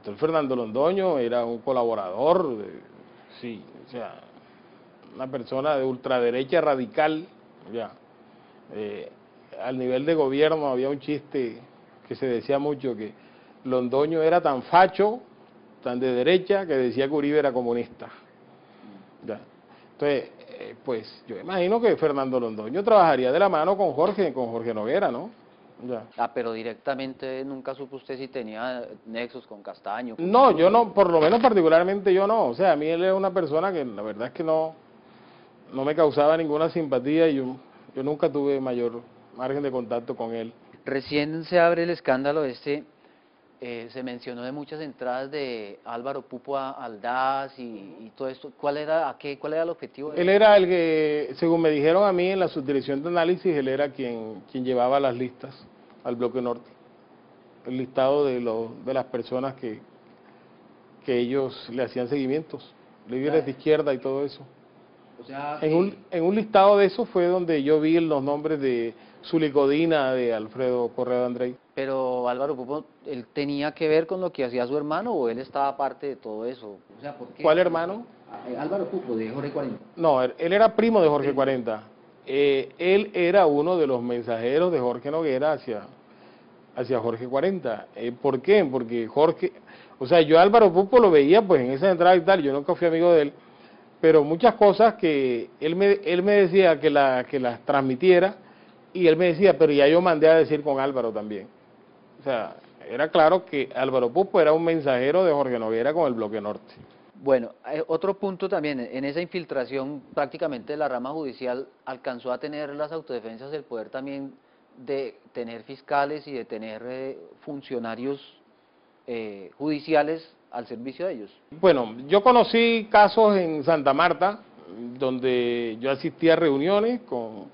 doctor Fernando Londoño era un colaborador, sí, o sea, una persona de ultraderecha radical, ya. Al nivel de gobierno había un chiste que se decía mucho, que Londoño era tan facho, tan de derecha, que decía que Uribe era comunista. Ya. Entonces, pues yo imagino que Fernando Londoño trabajaría de la mano con Jorge Noguera, ¿no? Ya. Ah, pero directamente nunca supo usted si tenía nexos con Castaño. No, yo no, por lo menos particularmente yo no. O sea, a mí él es una persona que la verdad es que no me causaba ninguna simpatía y yo nunca tuve mayor margen de contacto con él. Recién se abre el escándalo se mencionó de muchas entradas de Álvaro Pupo al DAS y todo esto. ¿Cuál era el objetivo de Él era el que, según me dijeron a mí en la subdirección de análisis, él era quien llevaba las listas al Bloque Norte. El listado de las personas que ellos le hacían seguimientos, líderes de izquierda y todo eso. O sea, en un listado de eso fue donde yo vi los nombres de Zulicodina, de Alfredo Correa de Andrei. pero Álvaro Pupo, ¿él tenía que ver con lo que hacía su hermano o él estaba parte de todo eso? O sea, ¿por qué? ¿Cuál hermano? Álvaro Pupo, de Jorge 40. No, él era primo de Jorge 40. Él era uno de los mensajeros de Jorge Noguera hacia Jorge 40. ¿Por qué? Porque Jorge, o sea, yo a Álvaro Pupo lo veía pues en esa entrada y tal, yo nunca fui amigo de él, pero muchas cosas que él me decía que las transmitiera, y él me decía, pero ya yo mandé a decir con Álvaro también. O sea, era claro que Álvaro Pupo era un mensajero de Jorge Noguera con el Bloque Norte. Bueno, otro punto también, en esa infiltración prácticamente la rama judicial alcanzó a tener las autodefensas el poder también de tener fiscales y de tener funcionarios judiciales al servicio de ellos. Bueno, yo conocí casos en Santa Marta, donde yo asistía a reuniones con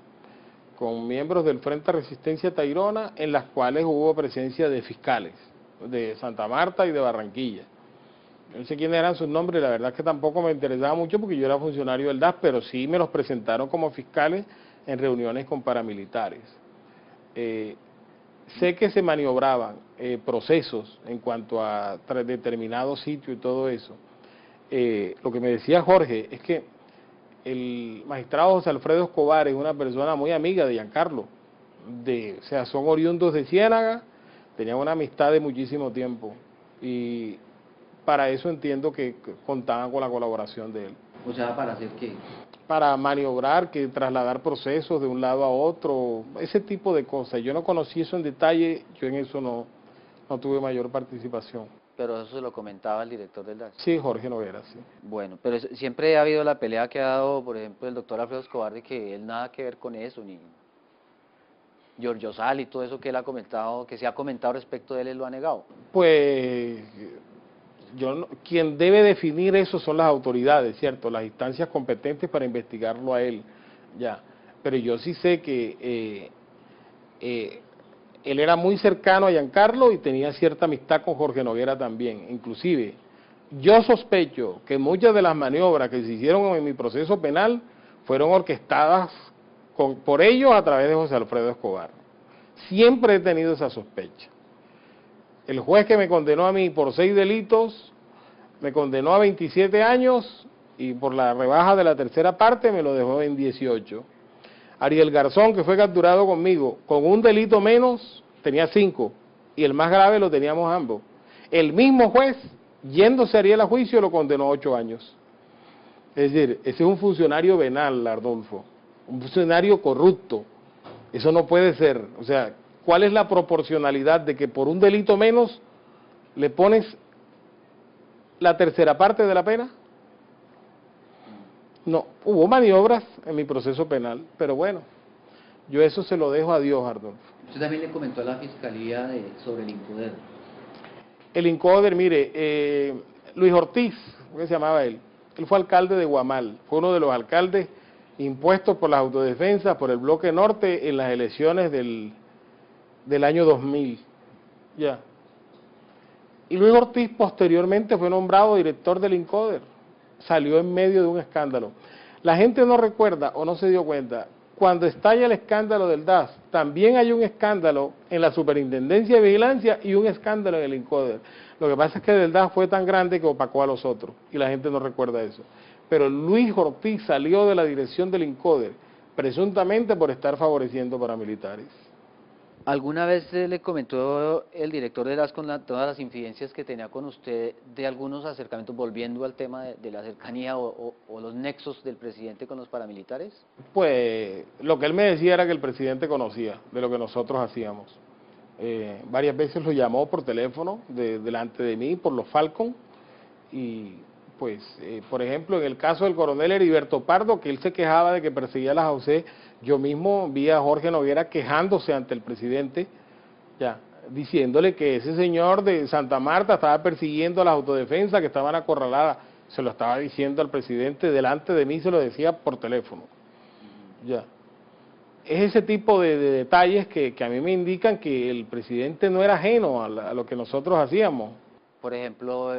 miembros del Frente Resistencia Tayrona, en las cuales hubo presencia de fiscales de Santa Marta y de Barranquilla. No sé quiénes eran sus nombres, la verdad es que tampoco me interesaba mucho porque yo era funcionario del DAS, pero sí me los presentaron como fiscales en reuniones con paramilitares. Sé que se maniobraban procesos en cuanto a determinados sitios y todo eso. Lo que me decía Jorge es que el magistrado José Alfredo Escobar es una persona muy amiga de Giancarlo, o sea, son oriundos de Ciénaga, tenían una amistad de muchísimo tiempo y para eso entiendo que contaban con la colaboración de él. O sea, ¿para hacer qué? Para maniobrar, que trasladar procesos de un lado a otro, ese tipo de cosas. Yo no conocí eso en detalle, yo en eso no tuve mayor participación. Pero eso se lo comentaba el director del DAS. Sí, Jorge Noguera, sí. Bueno, pero siempre ha habido la pelea que ha dado, por ejemplo, el doctor Alfredo Escobar, de que él nada que ver con eso, ni Giorgio Sal y todo eso que él ha comentado, que se ha comentado respecto de él lo ha negado. Pues quien debe definir eso son las autoridades, ¿cierto? Las instancias competentes para investigarlo a él, ya. Pero yo sí sé que él era muy cercano a Giancarlo y tenía cierta amistad con Jorge Noguera también. Inclusive, yo sospecho que muchas de las maniobras que se hicieron en mi proceso penal fueron orquestadas por ellos a través de José Alfredo Escobar. Siempre he tenido esa sospecha. El juez que me condenó a mí por 6 delitos, me condenó a 27 años y por la rebaja de la tercera parte me lo dejó en 18. Ariel Garzón, que fue capturado conmigo, con un delito menos, tenía 5, y el más grave lo teníamos ambos. El mismo juez, yéndose a Ariel a juicio, lo condenó a 8 años. Es decir, ese es un funcionario venal, Ardolfo, un funcionario corrupto. Eso no puede ser. O sea, ¿cuál es la proporcionalidad de que por un delito menos le pones la tercera parte de la pena? No, hubo maniobras en mi proceso penal, pero bueno, yo eso se lo dejo a Dios, Ardolfo. Usted también le comentó a la Fiscalía sobre el INCODER. El INCODER, mire, Luis Ortiz, ¿cómo se llamaba él? Él fue alcalde de Guamal, fue uno de los alcaldes impuestos por las autodefensas, por el Bloque Norte, en las elecciones del año 2000, ya. Y Luis Ortiz posteriormente fue nombrado director del INCODER, salió en medio de un escándalo. La gente no recuerda o no se dio cuenta, cuando estalla el escándalo del DAS, también hay un escándalo en la Superintendencia de Vigilancia y un escándalo en el INCODER. Lo que pasa es que de verdad fue tan grande que opacó a los otros y la gente no recuerda eso. Pero Luis Ortiz salió de la dirección del INCODER presuntamente por estar favoreciendo paramilitares. ¿Alguna vez le comentó el director de todas las incidencias que tenía con usted de algunos acercamientos, volviendo al tema de la cercanía o los nexos del presidente con los paramilitares? Pues lo que él me decía era que el presidente conocía de lo que nosotros hacíamos. Varias veces lo llamó por teléfono delante de mí por los Falcon y pues, por ejemplo, en el caso del coronel Heriberto Pardo, que él se quejaba de que perseguía a las AUC, yo mismo vi a Jorge Noguera quejándose ante el presidente, ya, diciéndole que ese señor de Santa Marta estaba persiguiendo a las autodefensas que estaban acorraladas. Se lo estaba diciendo al presidente delante de mí, se lo decía por teléfono. Ya. Es ese tipo de detalles que a mí me indican que el presidente no era ajeno a lo que nosotros hacíamos. Por ejemplo,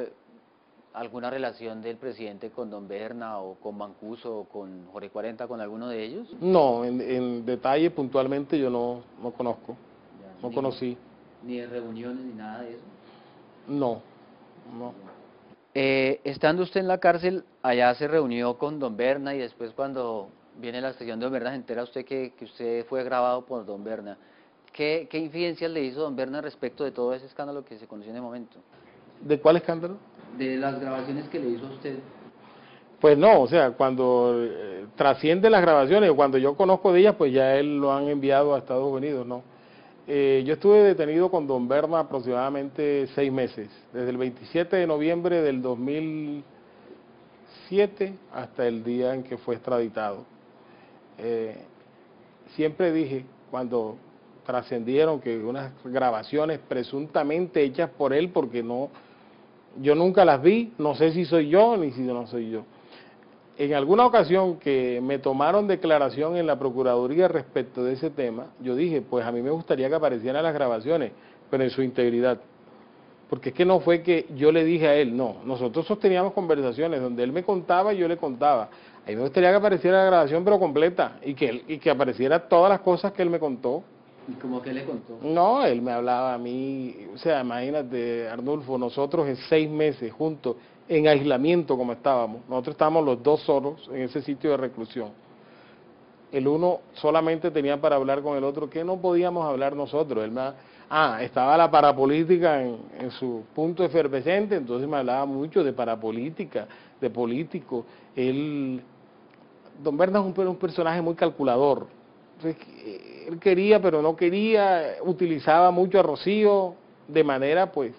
¿alguna relación del presidente con Don Berna o con Mancuso o con Jorge 40, con alguno de ellos? No, en detalle puntualmente yo no conozco, Ya, no conocí. Ni de reuniones ni nada de eso. No. Estando usted en la cárcel, allá se reunió con Don Berna y después cuando viene la estación de Don Berna se entera usted que usted fue grabado por Don Berna. ¿Qué infidencias le hizo Don Berna respecto de todo ese escándalo que se conoció en el momento? ¿De cuál escándalo? De las grabaciones que le hizo a usted. Pues no, o sea, cuando trascienden las grabaciones, o cuando yo conozco de ellas, pues ya él lo han enviado a Estados Unidos, ¿no? Yo estuve detenido con Don Berna aproximadamente 6 meses, desde el 27 de noviembre del 2007 hasta el día en que fue extraditado. Siempre dije, cuando trascendieron que unas grabaciones presuntamente hechas por él, porque no, yo nunca las vi, no sé si soy yo ni si no soy yo. En alguna ocasión que me tomaron declaración en la Procuraduría respecto de ese tema, yo dije, pues a mí me gustaría que aparecieran las grabaciones, pero en su integridad. Porque es que no fue que yo le dije a él, no, nosotros sosteníamos conversaciones donde él me contaba y yo le contaba. A mí me gustaría que apareciera la grabación pero completa y que apareciera todas las cosas que él me contó. ¿Y cómo que le contó? No, él me hablaba a mí, o sea, imagínate, Arnulfo, nosotros en 6 meses juntos, en aislamiento como estábamos, nosotros estábamos los dos solos en ese sitio de reclusión. El uno solamente tenía para hablar con el otro, que no podíamos hablar nosotros. Estaba la parapolítica en su punto efervescente, entonces me hablaba mucho de parapolítica, de político. Don Berna es un personaje muy calculador. Entonces, él quería, pero no quería, utilizaba mucho a Rocío de manera, pues,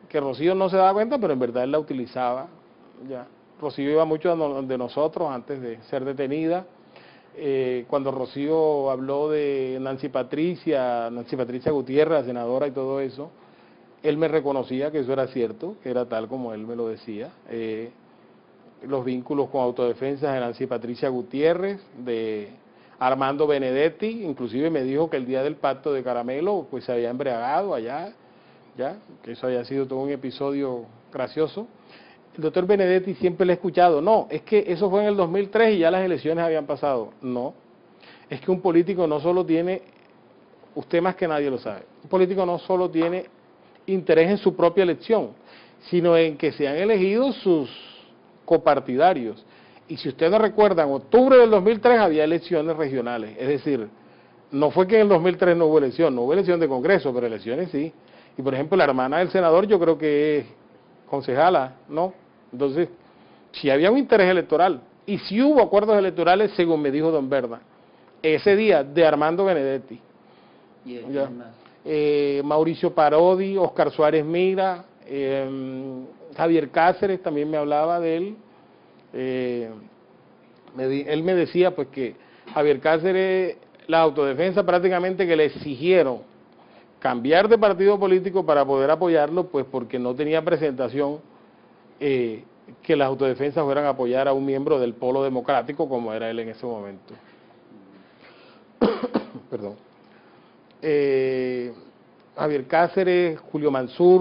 que Rocío no se daba cuenta, pero en verdad él la utilizaba. Ya. Rocío iba mucho de nosotros antes de ser detenida. Cuando Rocío habló de Nancy Patricia Gutiérrez, la senadora y todo eso, él me reconocía que eso era cierto, que era tal como él me lo decía. Los vínculos con autodefensas de Nancy Patricia Gutiérrez, de Armando Benedetti, inclusive me dijo que el día del pacto de Caramelo pues se había embriagado allá, ya, que eso había sido todo un episodio gracioso. El doctor Benedetti siempre le he escuchado, no, es que eso fue en el 2003 y ya las elecciones habían pasado. No, es que un político no solo tiene, usted más que nadie lo sabe, un político no solo tiene interés en su propia elección, sino en que sean elegidos sus copartidarios. Y si usted no recuerda, en octubre del 2003 había elecciones regionales, es decir, no fue que en el 2003 no hubo elección de Congreso, pero elecciones sí. Y por ejemplo, la hermana del senador yo creo que es concejala, ¿no? Entonces, si había un interés electoral, y si hubo acuerdos electorales, según me dijo Don Berna, ese día de Armando Benedetti. ¿Y de quién más? Mauricio Parodi, Oscar Suárez Mira, Javier Cáceres también me hablaba de él. Él me decía pues que Javier Cáceres, la autodefensa prácticamente que le exigieron cambiar de partido político para poder apoyarlo, pues porque no tenía presentación que las autodefensas fueran a apoyar a un miembro del Polo Democrático como era él en ese momento. Perdón. Javier Cáceres, Julio Mansur,